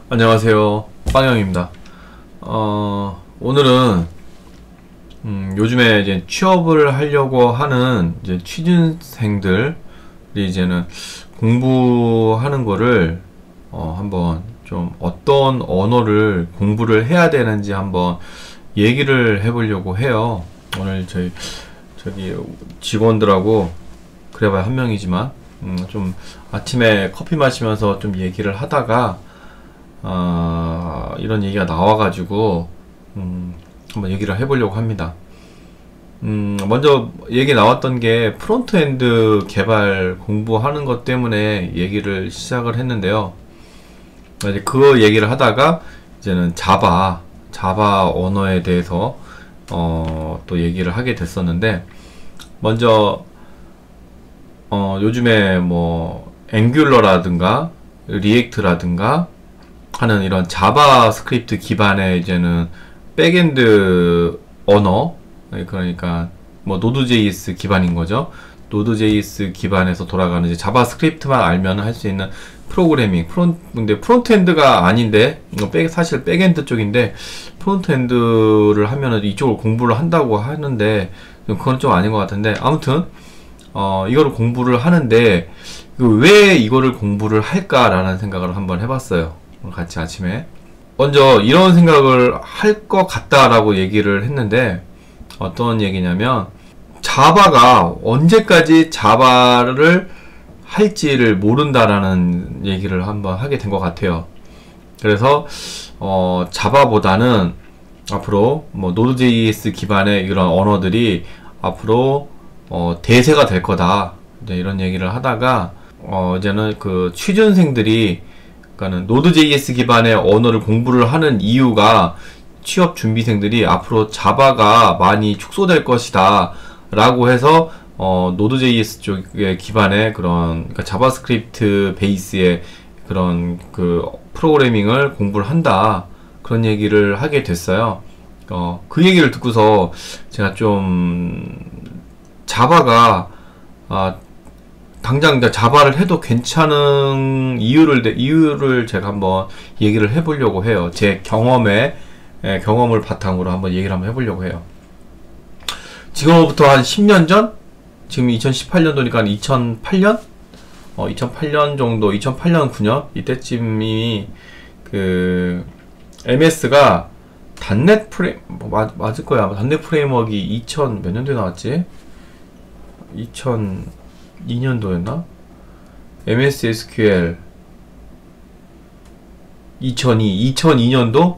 안녕하세요. 빵영입니다. 오늘은 요즘에 이제 취업을 하려고 하는 이제 취준생들이 이제는 공부하는 거를 한번 좀 어떤 언어를 공부를 해야 되는지 한번 얘기를 해보려고 해요. 오늘 저기 직원들하고 그래봐야 한 명이지만 좀 아침에 커피 마시면서 좀 얘기를 하다가 이런 얘기가 나와가지고 한번 얘기를 해보려고 합니다. 먼저 얘기 나왔던 게 프론트엔드 개발 공부하는 것 때문에 얘기를 시작을 했는데요. 이제 그 얘기를 하다가 이제는 자바 언어에 대해서 또 얘기를 하게 됐었는데, 먼저 요즘에 뭐 앵귤러라든가 리액트라든가 하는 이런 자바스크립트 기반의 이제는 백엔드 언어, 그러니까 뭐 노드.js 기반인 거죠. 노드.js 기반에서 돌아가는 이제 자바스크립트만 알면 할 수 있는 프로그래밍. 근데 프론트엔드가 아닌데, 사실 백엔드 쪽인데 프론트엔드를 하면은 이쪽을 공부를 한다고 하는데 그건 좀 아닌 것 같은데, 아무튼 이거를 공부를 하는데 왜 이거를 공부를 할까라는 생각을 한번 해봤어요. 같이 아침에 먼저 이런 생각을 할 것 같다라고 얘기를 했는데, 어떤 얘기냐면 자바가 언제까지 자바를 할지를 모른다라는 얘기를 한번 하게 된 것 같아요. 그래서 자바보다는 앞으로 뭐 노드.js 기반의 이런 언어들이 앞으로 대세가 될 거다, 이제 이런 얘기를 하다가 이제는 그 취준생들이, 그러니까는 노드.js 기반의 언어를 공부를 하는 이유가 취업 준비생들이 앞으로 자바가 많이 축소될 것이다 라고 해서 노드.js 쪽의 기반의 그런, 그러니까 자바스크립트 베이스의 그런 그 프로그래밍을 공부를 한다, 그런 얘기를 하게 됐어요. 그 얘기를 듣고서 제가 좀 자바가 당장 자바를 해도 괜찮은 이유를 제가 한번 얘기를 해보려고 해요. 제 경험을 바탕으로 한번 얘기를 한번 해보려고 해요. 지금부터 한 10년 전? 지금 2018년도니까 2008년? 2008년 정도, 2008년, 9년? 이때쯤이 그 MS가 단넷 맞을 거야. 단넷 프레임워크가 몇 년도에 나왔지? 2002년도였나? MS SQL 2002년도?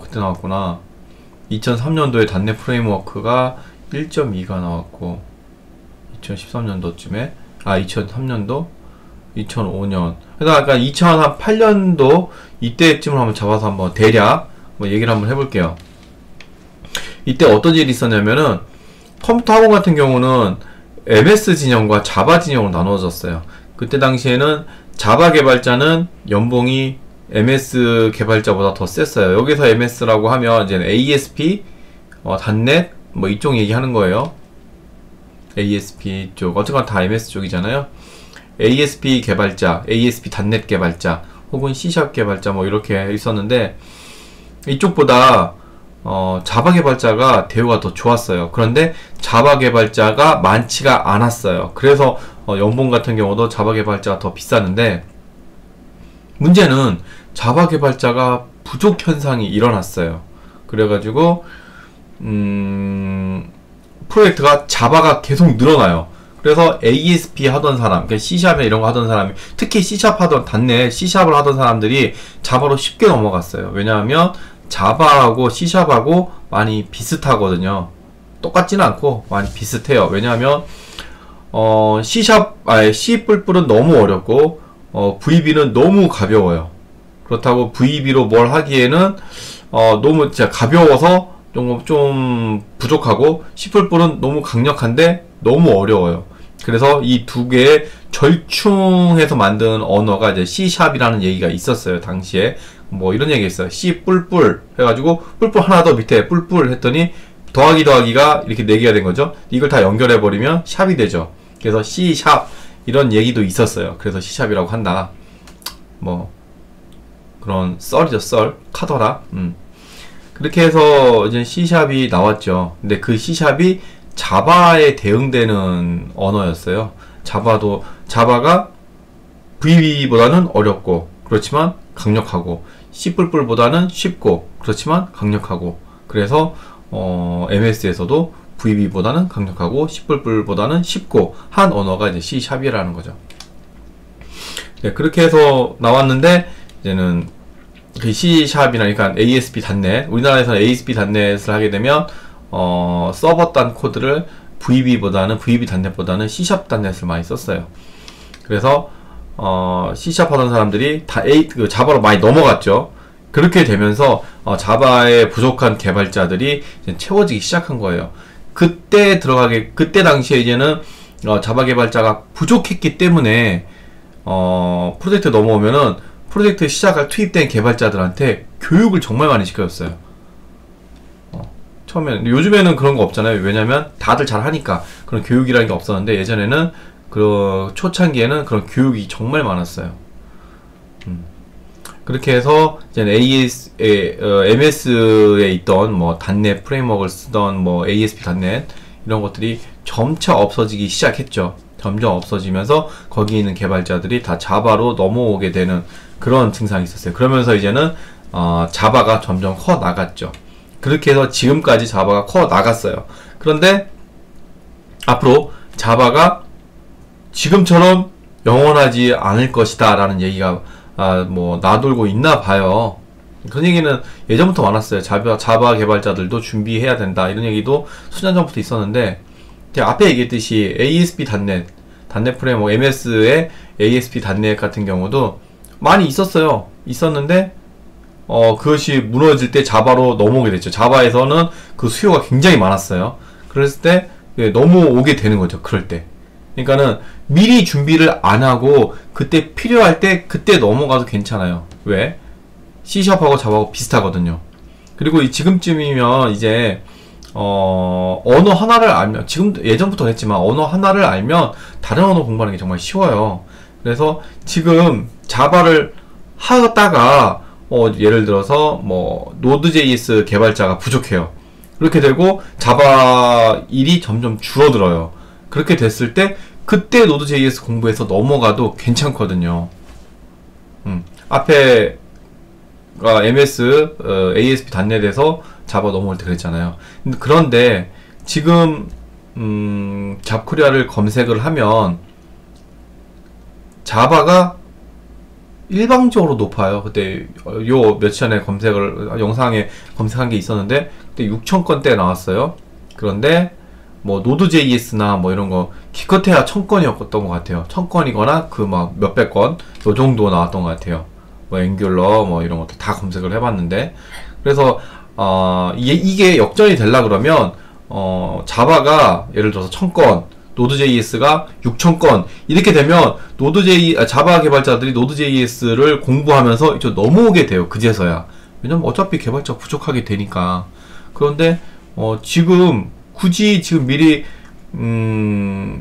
그때 나왔구나. 2003년도에 단넷 프레임워크가 1.2가 나왔고, 2013년도쯤에 2003년도? 2005년. 그러니까 약간 2008년도 이때쯤을 한번 잡아서 한번 대략 뭐 얘기를 한번 해볼게요. 이때 어떤 일이 있었냐면은, 컴퓨터 학원 같은 경우는 MS 진영과 자바 진영으로 나눠졌어요. 그때 당시에는 자바 개발자는 연봉이 MS 개발자보다 더 셌어요. 여기서 MS라고 하면 이제 ASP, 단넷 뭐 이쪽 얘기하는 거예요. ASP 쪽, 어쨌거나 다 MS 쪽이잖아요. ASP 개발자, ASP 단넷 개발자, 혹은 C# 개발자 뭐 이렇게 있었는데, 이쪽보다 자바 개발자가 대우가 더 좋았어요. 그런데 자바 개발자가 많지가 않았어요. 그래서 연봉 같은 경우도 자바 개발자가 더 비쌌는데, 문제는 자바 개발자가 부족 현상이 일어났어요. 그래가지고 프로젝트가 자바가 계속 늘어나요. 그래서 ASP 하던 사람, 그러니까 C# 이런 거 하던 사람이, 특히 C# 하던 단넷 C#을 하던 사람들이 자바로 쉽게 넘어갔어요. 왜냐하면 자바하고 C#하고 많이 비슷하거든요. 똑같지는 않고 많이 비슷해요. 왜냐하면 C++은 너무 어렵고 VB는 너무 가벼워요. 그렇다고 VB로 뭘 하기에는 너무 진짜 가벼워서 좀 부족하고, C++은 너무 강력한데 너무 어려워요. 그래서 이 두 개의 절충해서 만든 언어가 이제 C#이라는 얘기가 있었어요. 당시에 뭐 이런 얘기 있어요. C 뿔뿔 해가지고 뿔뿔 하나 더 밑에 뿔뿔 했더니 더하기가 이렇게 4개가 된 거죠. 이걸 다 연결해버리면 샵이 되죠. 그래서 C# 이런 얘기도 있었어요. 그래서 C# 이라고 한다. 뭐 그런 썰이죠, 썰. 카더라. 그렇게 해서 이제 C샵이 나왔죠. 근데 그 C샵이 자바에 대응되는 언어였어요. 자바가 VB보다는 어렵고, 그렇지만 강력하고, C++보다는 쉽고, 그렇지만 강력하고, 그래서 MS에서도 VB보다는 강력하고, C++보다는 쉽고 한 언어가 이제 C샵이라는 거죠. 네, 그렇게 해서 나왔는데, 이제는 그 C샵이나, 그러니까 ASP.NET, 우리나라에서는 ASP.NET을 하게 되면 서버 단 코드를 VB.NET보다는 C샵.NET을 많이 썼어요. 그래서 C샵 하던 사람들이 다 자바로 많이 넘어갔죠. 그렇게 되면서 자바에 부족한 개발자들이 이제 채워지기 시작한 거예요. 그때 당시에 이제는 자바 개발자가 부족했기 때문에 프로젝트 넘어오면은 프로젝트 시작할 투입된 개발자들한테 교육을 정말 많이 시켜줬어요. 처음에는. 요즘에는 그런 거 없잖아요. 왜냐면 다들 잘 하니까 그런 교육이라는 게 없었는데, 예전에는 그 초창기에는 그런 교육이 정말 많았어요. 그렇게 해서 이제 MS에 있던 뭐 .NET 프레임워크를 쓰던 뭐 ASP.NET 이런 것들이 점차 없어지기 시작했죠. 점점 없어지면서 거기 있는 개발자들이 다 자바로 넘어오게 되는 그런 증상이 있었어요. 그러면서 이제는 자바가 점점 커 나갔죠. 그렇게 해서 지금까지 자바가 커 나갔어요. 그런데 앞으로 자바가 지금처럼 영원하지 않을 것이다 라는 얘기가 뭐 나돌고 있나 봐요. 그런 얘기는 예전부터 많았어요. 자바 개발자들도 준비해야 된다 이런 얘기도 수년 전부터 있었는데, 제가 앞에 얘기했듯이 ASP.NET, .NET 프레임워크, MS의 ASP.NET 같은 경우도 많이 있었는데 그것이 무너질 때 자바로 넘어오게 됐죠. 자바에서는 그 수요가 굉장히 많았어요. 그랬을 때 넘어오게 되는 거죠. 그럴 때. 그러니까는 미리 준비를 안 하고 그때 필요할 때 그때 넘어가도 괜찮아요. 왜? C샵하고 자바하고 비슷하거든요. 그리고 지금쯤이면 이제 언어 하나를 알면, 예전부터 했지만 언어 하나를 알면 다른 언어 공부하는 게 정말 쉬워요. 그래서 지금 자바를 하다가 예를 들어서 뭐 노드.js 개발자가 부족해요. 그렇게 되고 자바 일이 점점 줄어들어요. 그렇게 됐을 때 그때 노드.js 공부해서 넘어가도 괜찮거든요. 앞에 MS ASP.NET에서 자바 넘어올 때 그랬잖아요. 그런데 지금 잡코리아를 검색을 하면 자바가 일방적으로 높아요. 그때 요 며칠 전에 영상에 검색한 게 있었는데 그때 6,000건대 나왔어요. 그런데 뭐 노드.js나 뭐 이런 거 기껏해야 1,000건이었던 것 같아요. 1,000건이거나 그 막 몇백 건 요 정도 나왔던 것 같아요. 뭐 앵귤러 뭐 이런 것도 다 검색을 해봤는데, 그래서 이게 역전이 되려 그러면 자바가 예를 들어서 1,000건, 노드.js가 6,000건 이렇게 되면 자바 개발자들이 노드.js를 공부하면서 이쪽 넘어오게 돼요. 그제서야. 왜냐면 어차피 개발자 부족하게 되니까. 그런데 지금 굳이 미리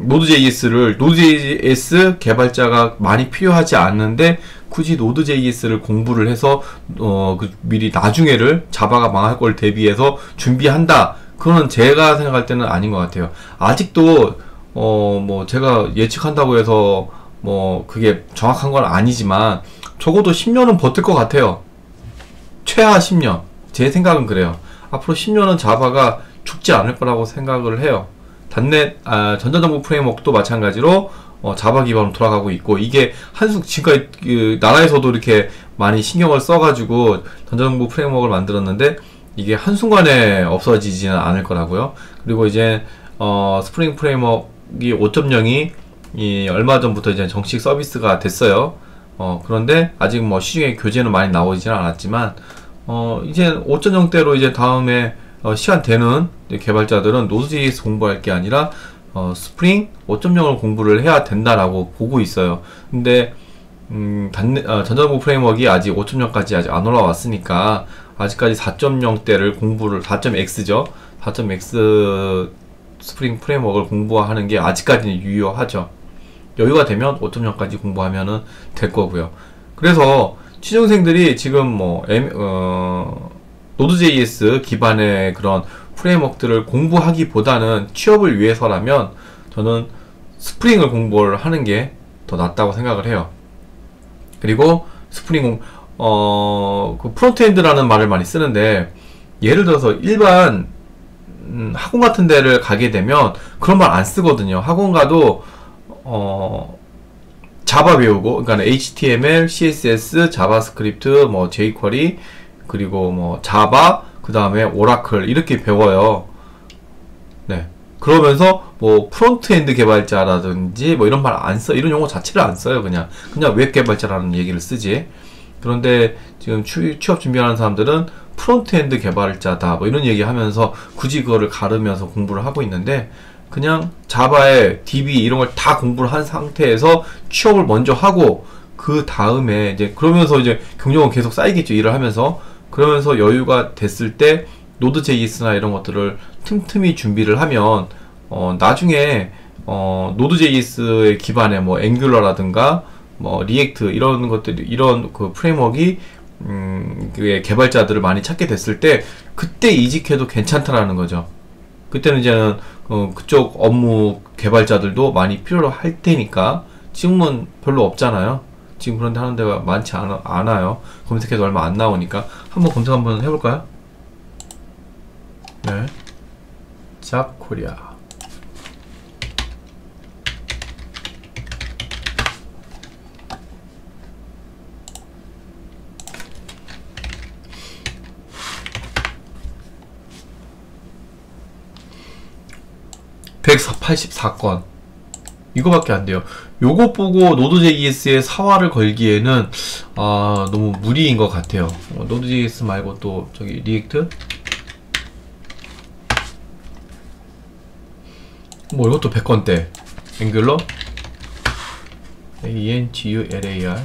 노드.js 개발자가 많이 필요하지 않는데 굳이 노드.js를 공부를 해서 미리 나중에를 자바가 망할 걸 대비해서 준비한다. 그건 제가 생각할 때는 아닌 것 같아요. 아직도 뭐 제가 예측한다고 해서 뭐 그게 정확한 건 아니지만 적어도 10년은 버틸 것 같아요. 최하 10년. 제 생각은 그래요. 앞으로 10년은 자바가 죽지 않을 거라고 생각을 해요. 전자정보 프레임워크도 마찬가지로 자바 기반으로 돌아가고 있고, 이게 지금까지 그 나라에서도 이렇게 많이 신경을 써가지고 전자정보 프레임워크를 만들었는데 이게 한순간에 없어지지는 않을 거라고요. 그리고 이제 스프링 프레임워크 5.0이 얼마 전부터 이제 정식 서비스가 됐어요. 그런데 아직 뭐 시중에 교재는 많이 나오지는 않았지만 이제 5.0대로 이제 다음에 시간 되는 개발자들은 노드.js 공부할 게 아니라 스프링 5.0을 공부를 해야 된다라고 보고 있어요. 근데 전자정보 프레임워크가 아직 5.0까지 아직 안 올라왔으니까 아직까지 4.0대를 4.x죠. 4.x 스프링 프레임워크를 공부하는 게 아직까지는 유효하죠. 여유가 되면 5.0까지 공부하면은 될 거고요. 그래서 취준생들이 지금 뭐 Node.js 기반의 그런 프레임워크들을 공부하기보다는 취업을 위해서라면 저는 스프링을 공부를 하는 게 더 낫다고 생각을 해요. 그리고 스프링 그 프론트엔드라는 말을 많이 쓰는데, 예를 들어서 일반 학원 같은 데를 가게 되면 그런 말 안 쓰거든요. 학원 가도 자바 배우고, 그러니까 HTML, CSS, 자바스크립트, 뭐 jQuery, 그리고 뭐 자바, 그 다음에 오라클 이렇게 배워요. 네. 그러면서 뭐 프론트엔드 개발자라든지 뭐 이런 말 안 써, 이런 용어 자체를 안 써요. 그냥 웹 개발자라는 얘기를 쓰지. 그런데 지금 취업 준비하는 사람들은 프론트엔드 개발자다 뭐 이런 얘기 하면서 굳이 그거를 가르면서 공부를 하고 있는데, 그냥 자바에 DB 이런 걸 다 공부를 한 상태에서 취업을 먼저 하고, 그 다음에 이제 그러면서 이제 경력은 계속 쌓이겠죠. 일을 하면서. 그러면서 여유가 됐을 때 노드.js나 이런 것들을 틈틈이 준비를 하면 나중에 노드.js의 기반의 뭐 앵귤러라든가 뭐 리액트 이런 것들, 이런 그 프레임워크가 그 개발자들을 많이 찾게 됐을 때 그때 이직해도 괜찮다라는 거죠. 그때는 이제는 그쪽 업무 개발자들도 많이 필요로 할 테니까. 지금은 별로 없잖아요. 지금 그런 데 하는 데가 많지 않아요. 검색해도 얼마 안 나오니까. 한번 검색 한번 해볼까요? 네. 잡코리아. (184건) 이거밖에 안 돼요. 요거 보고 노드.js에 사활을 걸기에는 너무 무리인 것 같아요. 노드.js 말고 또 저기 리액트? 뭐 이것도 100건대. 앵귤러? ANGULAR.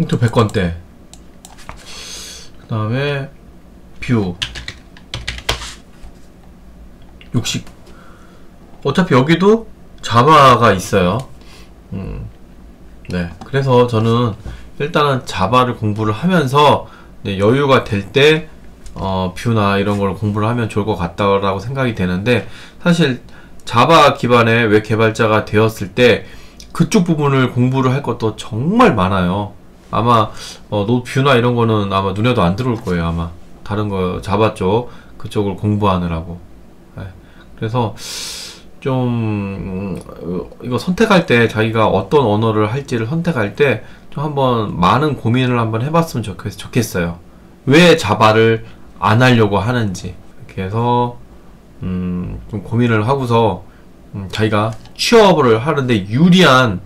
또 100건대. 그 다음에 뷰 60. 어차피 여기도 자바가 있어요. 네. 그래서 저는 일단은 자바를 공부를 하면서 여유가 될 때 뷰나 이런 걸 공부를 하면 좋을 것 같다라고 생각이 되는데, 사실 자바 기반의 웹 개발자가 되었을 때 그쪽 부분을 공부를 할 것도 정말 많아요. 아마 뷰나 이런 거는 아마 눈에도 안 들어올 거예요. 아마 다른 거 자바 쪽 그쪽을 공부하느라고. 네. 그래서 좀 이거 선택할 때 자기가 어떤 언어를 할지를 선택할 때 좀 한번 많은 고민을 한번 해봤으면 좋겠어요. 왜 자바를 안 하려고 하는지. 이렇게 해서 좀 고민을 하고서 자기가 취업을 하는데 유리한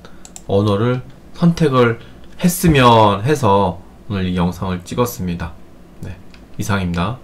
언어를 선택을 했으면 해서 오늘 이 영상을 찍었습니다. 네, 이상입니다.